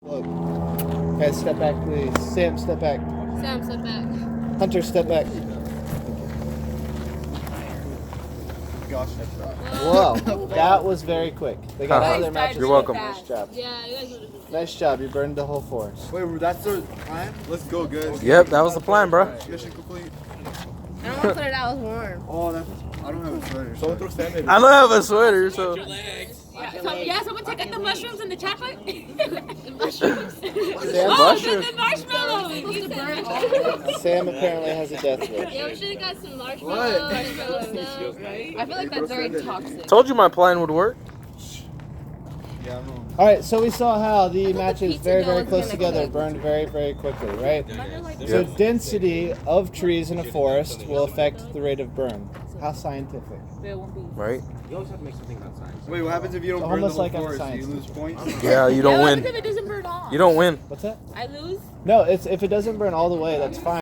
Look. Guys, step back, please. Sam, step back. Sam, step back. Hunter, step back. Gosh, Whoa, that was very quick. They got all their matches. You're welcome. Nice job. Yeah, you guys would have. Nice job. You burned the whole forest. Wait, that's the plan? Let's go, guys. Yep, that was the plan, bro. Mission complete. I don't want to put it out. It was warm. Oh, that's. I don't have a sweater. Someone throw sand in. I don't have a sweater, so. Someone take out the mushrooms and the chocolate. The mushrooms. Sam, The marshmallows. Sam apparently has a death wish. Yeah, we should have got some marshmallows. I feel like that's very toxic. Told you my plan would work. Yeah, I know. All right, so we saw how the matches pizza very, dough very is close gonna together cook. burned very, very quickly, right? So density of trees in a forest will affect the rate of burn. How scientific. Right? You always have to make something about science. Wait, what happens if you don't burn the Almost whole like I'm a forest? Do you scientist. lose points? Yeah, you don't win. If it doesn't burn off. You don't win. What's that? I lose. No, it's if it doesn't burn all the way, that's fine.